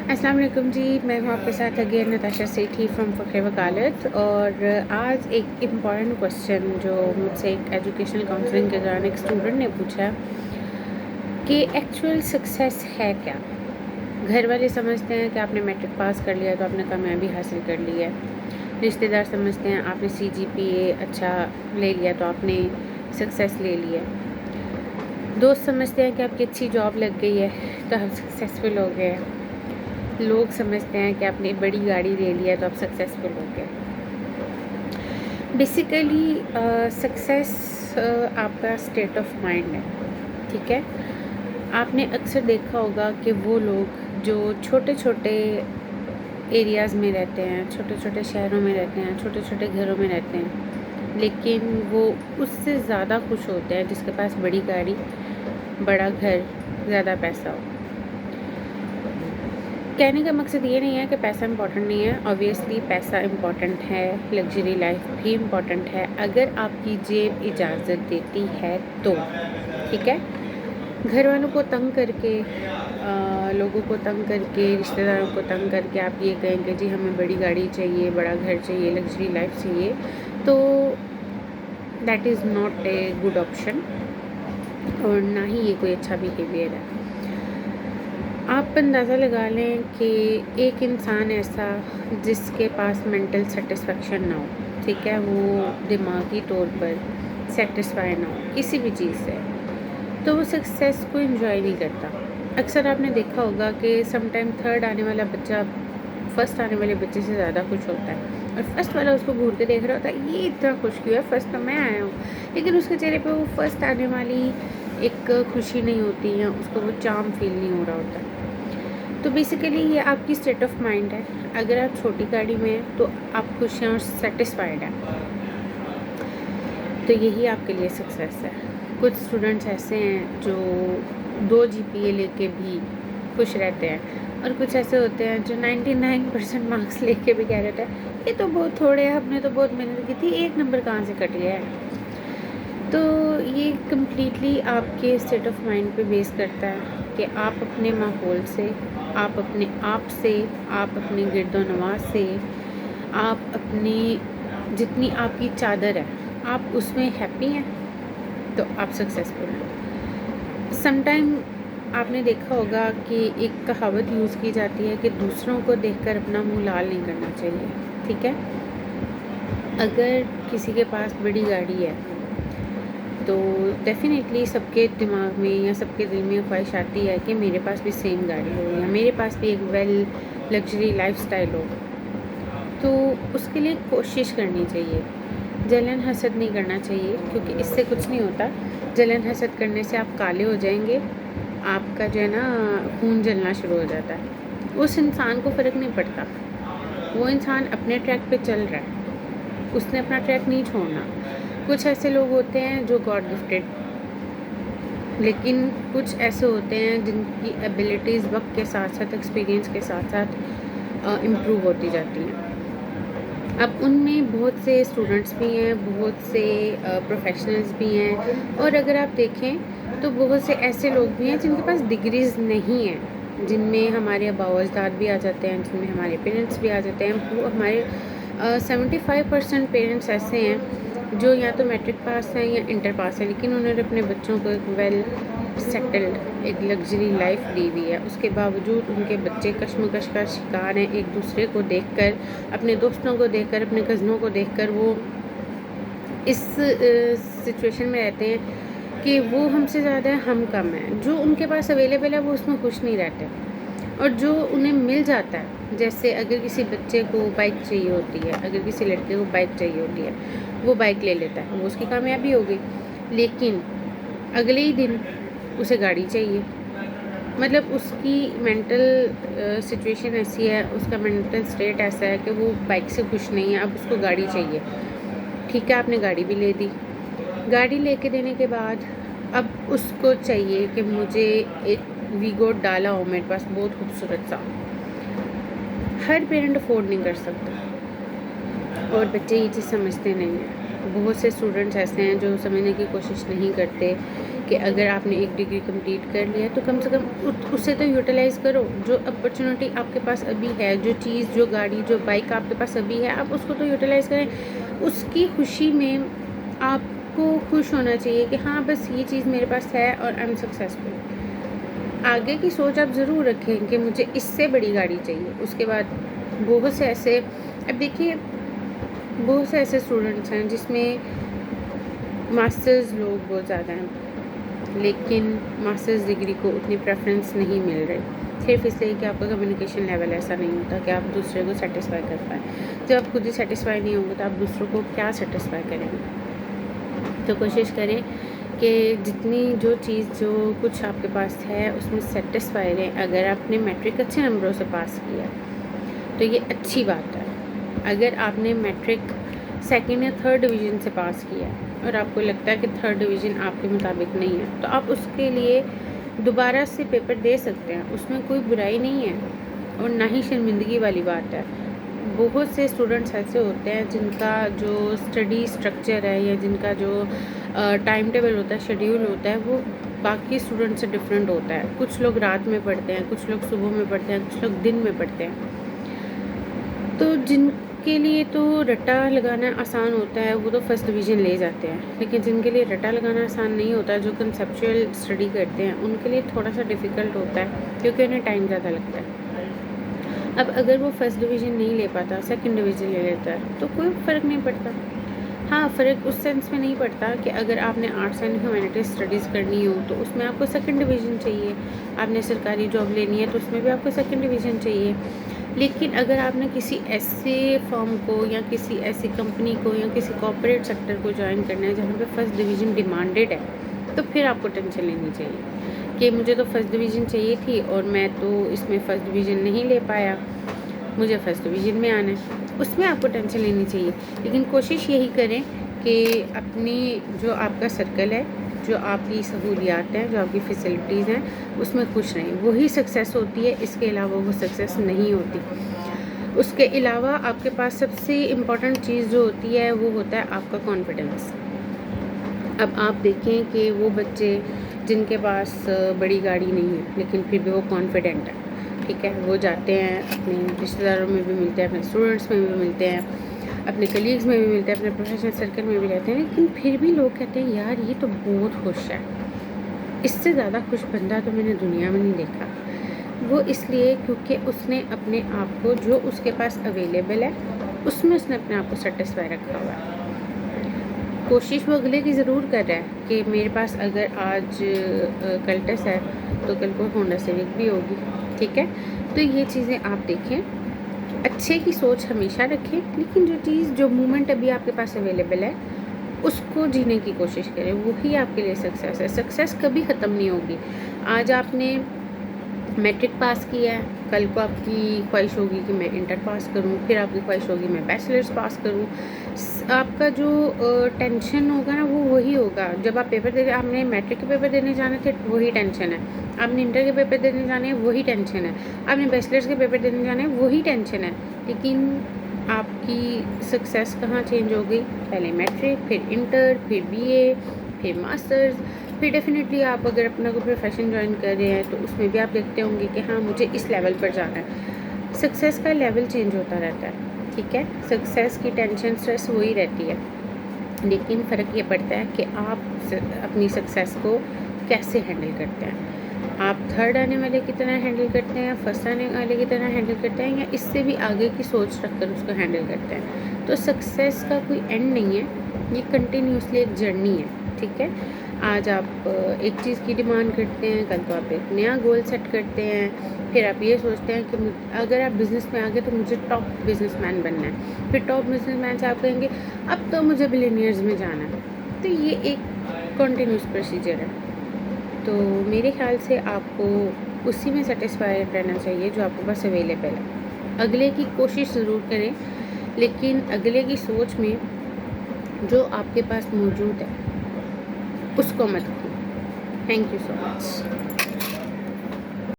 अस्सलाम वालेकुम जी, मैं हूँ आपके साथ अगेन नताशा सेठी फ्रॉम फ़ख्र वकालत। और आज एक इम्पॉर्टेंट क्वेश्चन जो मुझसे एक एजुकेशनल काउंसलिंग के दौरान एक स्टूडेंट ने पूछा कि एक्चुअल सक्सेस है क्या। घर वाले समझते हैं कि आपने मैट्रिक पास कर लिया तो आपने कामयाबी हासिल कर ली है। रिश्तेदार समझते हैं आपने CGPA अच्छा ले लिया तो आपने सक्सेस ले ली है। दोस्त समझते हैं कि आपकी अच्छी जॉब लग गई है तो आप सक्सेसफुल हो गए हैं। लोग समझते हैं कि आपने बड़ी गाड़ी ले लिया तो आप सक्सेसफुल हो गए। बेसिकली सक्सेस आपका स्टेट ऑफ माइंड है, ठीक है। आपने अक्सर देखा होगा कि वो लोग जो छोटे छोटे एरियाज़ में रहते हैं, छोटे छोटे शहरों में रहते हैं, छोटे छोटे घरों में रहते हैं, लेकिन वो उससे ज़्यादा खुश होते हैं जिसके पास बड़ी गाड़ी, बड़ा घर, ज़्यादा पैसा हो। कहने का मकसद ये नहीं है कि पैसा इम्पॉर्टेंट नहीं है। ऑब्वियसली पैसा इम्पॉर्टेंट है, लग्जरी लाइफ भी इम्पॉर्टेंट है अगर आपकी जेब इजाज़त देती है तो, ठीक है। घर वालों को तंग करके, लोगों को तंग करके, रिश्तेदारों को तंग करके आप ये कहेंगे जी हमें बड़ी गाड़ी चाहिए, बड़ा घर चाहिए, लग्जरी लाइफ चाहिए, तो that is not a good option और ना ही ये कोई अच्छा बिहेवियर है। आप अंदाज़ा लगा लें कि एक इंसान ऐसा जिसके पास मेंटल सेटिस्फेक्शन ना हो, ठीक है, वो दिमागी तौर पर सेटिस्फाई ना हो किसी भी चीज़ से, तो वो सक्सेस को एंजॉय नहीं करता। अक्सर आपने देखा होगा कि समटाइम थर्ड आने वाला बच्चा फर्स्ट आने वाले बच्चे से ज़्यादा खुश होता है और फर्स्ट वाला उसको घूर के देख रहा होता है, ये इतना खुश क्यों है, फर्स्ट तो मैं आया हूँ, लेकिन उसके चेहरे पे वो फर्स्ट आने वाली एक खुशी नहीं होती है, उसको वो चार्म फील नहीं हो रहा होता। तो बेसिकली ये आपकी स्टेट ऑफ माइंड है। अगर आप छोटी गाड़ी में हैं तो आप खुश हैं और सेटिस्फाइड हैं, तो यही आपके लिए सक्सेस है। कुछ स्टूडेंट्स ऐसे हैं जो 2 GPA लेके भी खुश रहते हैं और कुछ ऐसे होते हैं जो 99% मार्क्स लेके भी कह रहे हैं ये तो बहुत थोड़े हैं, हमने तो बहुत मेहनत की थी, 1 नंबर कहाँ से कट गया है। तो ये कम्प्लीटली आपके स्टेट ऑफ माइंड पे बेस करता है कि आप अपने माहौल से, आप अपने आप से, आप अपनी गिरदोनवा से, आप अपनी जितनी आपकी चादर है आप उसमें हैप्पी हैं तो आप सक्सेसफुल हैं। समटाइम आपने देखा होगा कि एक कहावत यूज़ की जाती है कि दूसरों को देखकर अपना मुंह लाल नहीं करना चाहिए, ठीक है। अगर किसी के पास बड़ी गाड़ी है तो डेफ़िनेटली सबके दिमाग में या सबके दिल में ख्वाहिश आती है कि मेरे पास भी सेम गाड़ी हो या मेरे पास भी एक वेल लग्जरी लाइफस्टाइल हो। तो उसके लिए कोशिश करनी चाहिए, जलन हसद नहीं करना चाहिए, क्योंकि इससे कुछ नहीं होता। जलन हसद करने से आप काले हो जाएंगे, आपका जो है ना खून जलना शुरू हो जाता है। उस इंसान को फ़र्क नहीं पड़ता, वो इंसान अपने ट्रैक पे चल रहा है, उसने अपना ट्रैक नहीं छोड़ना। कुछ ऐसे लोग होते हैं जो गॉड गिफ्टेड, लेकिन कुछ ऐसे होते हैं जिनकी एबिलिटीज़ वक्त के साथ साथ, एक्सपीरियंस के साथ साथ इम्प्रूव होती जाती हैं। अब उनमें बहुत से स्टूडेंट्स भी हैं, बहुत से प्रोफेशनल्स भी हैं, और अगर आप देखें तो बहुत से ऐसे लोग भी हैं जिनके पास डिग्रीज़ नहीं हैं, जिनमें हमारे आबाओ अजदाद भी आ जाते हैं, जिनमें हमारे पेरेंट्स भी आ जाते हैं। वो हमारे 75% पेरेंट्स ऐसे हैं जो या तो मैट्रिक पास हैं या इंटर पास हैं, लेकिन उन्होंने अपने बच्चों को एक वेल सेटल्ड एक लग्जरी लाइफ दी हुई है। उसके बावजूद उनके बच्चे कश्मकश का शिकार हैं, एक दूसरे को देखकर, अपने दोस्तों को देखकर, अपने कज़नों को देखकर वो इस सिचुएशन में रहते हैं कि वो हमसे ज़्यादा है, हम कम हैं। जो उनके पास अवेलेबल है वो उसमें खुश नहीं रहते, और जो उन्हें मिल जाता है, जैसे अगर किसी बच्चे को बाइक चाहिए होती है, अगर किसी लड़के को बाइक चाहिए होती है, वो बाइक ले लेता है, वो उसकी कामयाबी हो गई। लेकिन अगले ही दिन उसे गाड़ी चाहिए, मतलब उसकी मेंटल सिचुएशन ऐसी है, उसका मेंटल स्टेट ऐसा है कि वो बाइक से खुश नहीं है, अब उसको गाड़ी चाहिए। ठीक है, आपने गाड़ी भी ले दी। गाड़ी लेके देने के बाद अब उसको चाहिए कि मुझे एक वीगो डाला हो मेरे पास, बहुत खूबसूरत सा। हर पेरेंट अफोर्ड नहीं कर सकता और बच्चे ये चीज़ समझते नहीं हैं। बहुत से स्टूडेंट्स ऐसे हैं जो समझने की कोशिश नहीं करते कि अगर आपने एक डिग्री कंप्लीट कर लिया तो कम से कम उसे तो यूटिलाइज़ करो। जो अपॉर्चुनिटी आपके पास अभी है, जो चीज़, जो गाड़ी, जो बाइक आपके पास अभी है, आप उसको तो यूटिलाइज़ करें। उसकी खुशी में आपको खुश होना चाहिए कि हाँ, बस ये चीज़ मेरे पास है और आई एम सक्सेसफुल। आगे की सोच आप ज़रूर रखें कि मुझे इससे बड़ी गाड़ी चाहिए। उसके बाद बहुत से ऐसे, अब देखिए, बहुत से ऐसे स्टूडेंट्स हैं जिसमें मास्टर्स लोग बहुत ज़्यादा हैं, लेकिन मास्टर्स डिग्री को उतनी प्रेफरेंस नहीं मिल रही, सिर्फ इसलिए कि आपका कम्युनिकेशन लेवल ऐसा नहीं होता कि आप दूसरे को सेटिस्फाई कर पाएँ। जब आप खुद ही सेटिस्फाई नहीं होंगे तो आप दूसरों को क्या सेटिस्फाई करेंगे। तो कोशिश करें कि जितनी जो चीज़, जो कुछ आपके पास है, उसमें सेटिस्फाई रहें। अगर आपने मैट्रिक अच्छे नंबरों से पास किया तो ये अच्छी बात है। अगर आपने मैट्रिक सेकेंड या थर्ड डिवीज़न से पास किया और आपको लगता है कि थर्ड डिवीज़न आपके मुताबिक नहीं है, तो आप उसके लिए दोबारा से पेपर दे सकते हैं, उसमें कोई बुराई नहीं है और ना ही शर्मिंदगी वाली बात है। बहुत से स्टूडेंट्स ऐसे होते हैं जिनका जो स्टडी स्ट्रक्चर है या जिनका जो टाइम टेबल होता है, शेड्यूल होता है, वो बाकी स्टूडेंट से डिफरेंट होता है। कुछ लोग रात में पढ़ते हैं, कुछ लोग सुबह में पढ़ते हैं, कुछ लोग दिन में पढ़ते हैं। तो जिनके लिए तो रट्टा लगाना आसान होता है वो तो फर्स्ट डिवीज़न ले जाते हैं, लेकिन जिनके लिए रट्टा लगाना आसान नहीं होता, जो कंसेप्चुअल स्टडी करते हैं, उनके लिए थोड़ा सा डिफ़िकल्ट होता है क्योंकि उन्हें टाइम ज़्यादा लगता है। अब अगर वो फर्स्ट डिवीज़न नहीं ले पाता, सेकंड डिवीज़न ले लेता है, तो कोई फ़र्क नहीं पड़ता। हाँ, फ़र्क उस सेंस में नहीं पड़ता कि अगर आपने आर्ट्स एंड ह्यूमैनिटीज़ स्टडीज़ करनी हो तो उसमें आपको सेकंड डिवीज़न चाहिए। आपने सरकारी जॉब लेनी है तो उसमें भी आपको सेकंड डिवीज़न चाहिए। लेकिन अगर आपने किसी ऐसे फर्म को या किसी ऐसी कंपनी को या किसी कॉर्पोरेट सेक्टर को ज्वाइन करना है जहाँ पे फर्स्ट डिवीज़न डिमांडेड है, तो फिर आपको टेंशन लेनी चाहिए कि मुझे तो फर्स्ट डिवीज़न चाहिए थी और मैं तो इसमें फ़र्स्ट डिवीज़न नहीं ले पाया, मुझे फ़र्स्ट डिवीज़न में आना है। उसमें आपको टेंशन लेनी चाहिए, लेकिन कोशिश यही करें कि अपनी जो आपका सर्कल है, जो आपकी सहूलियात हैं, जो आपकी फ़ैसिलिटीज़ हैं, उसमें खुश रहें। वही सक्सेस होती है, इसके अलावा वो सक्सेस नहीं होती। उसके अलावा आपके पास सबसे इम्पॉर्टेंट चीज़ जो होती है वो होता है आपका कॉन्फिडेंस। अब आप देखें कि वो बच्चे जिनके पास बड़ी गाड़ी नहीं है लेकिन फिर भी वो कॉन्फिडेंट है, ठीक है, वो जाते हैं, अपने रिश्तेदारों में भी मिलते हैं, अपने स्टूडेंट्स में भी मिलते हैं, अपने कलीग्स में भी मिलते हैं, अपने प्रोफेशनल सर्कल में भी रहते हैं, लेकिन फिर भी लोग कहते हैं यार ये तो बहुत खुश है, इससे ज़्यादा खुश बंदा तो मैंने दुनिया में नहीं देखा। वो इसलिए क्योंकि उसने अपने आप को, जो उसके पास अवेलेबल है, उसमें उसने अपने आप को सेटिस्फाई रखा हुआ है। कोशिश वो अगले की ज़रूर कर रहा है कि मेरे पास अगर आज कल्टस है तो कल को होंडा सिविक भी होगी, ठीक है। तो ये चीज़ें आप देखें, अच्छे की सोच हमेशा रखें, लेकिन जो चीज़, जो मोमेंट अभी आपके पास अवेलेबल है उसको जीने की कोशिश करें, वही आपके लिए सक्सेस है। सक्सेस कभी ख़त्म नहीं होगी। आज आपने मैट्रिक पास किया है, कल को आपकी ख्वाहिश होगी कि मैं इंटर पास करूं, फिर आपकी ख्वाहिश होगी मैं बैचलर्स पास करूं। आपका जो टेंशन होगा ना वो वही होगा। जब आप पेपर दे, आपने मैट्रिक के पेपर देने जाने थे वही टेंशन है, आपने इंटर के पेपर देने जाने हैं वही टेंशन है, आपने बैचलर्स के पेपर देने जाने हैं वही टेंशन है। लेकिन आपकी सक्सेस कहाँ चेंज हो गई? पहले मैट्रिक, फिर इंटर, फिर बीए, फिर मास्टर्स, फिर डेफिनेटली आप अगर अपना कोई प्रोफेशन ज्वाइन कर रहे हैं तो उसमें भी आप देखते होंगे कि हाँ मुझे इस लेवल पर जाना है। सक्सेस का लेवल चेंज होता रहता है, ठीक है। सक्सेस की टेंशन, स्ट्रेस वही रहती है, लेकिन फ़र्क ये पड़ता है कि आप अपनी सक्सेस को कैसे हैंडल करते हैं। आप थर्ड आने वाले की तरह हैंडल करते हैं, फर्स्ट आने वाले की तरह हैंडल करते हैं, या इससे भी आगे की सोच रखकर उसको हैंडल करते हैं। तो सक्सेस का कोई एंड नहीं है, ये कंटिन्यूसली एक जर्नी है, ठीक है। आज आप एक चीज़ की डिमांड करते हैं, कल को आप एक नया गोल सेट करते हैं, फिर आप ये सोचते हैं कि अगर आप बिज़नेस में आ गए तो मुझे टॉप बिज़नेसमैन बनना है, फिर टॉप बिज़नेसमैन से आप कहेंगे अब तो मुझे बिलियनियर्स में जाना है। तो ये एक कंटिन्यूस प्रोसीजर है। तो मेरे ख़्याल से आपको उसी में सेटिस्फाई रहना चाहिए जो आपके पास अवेलेबल है। अगले की कोशिश ज़रूर करें, लेकिन अगले की सोच में जो आपके पास मौजूद है उसको मत खो। Thank you so much.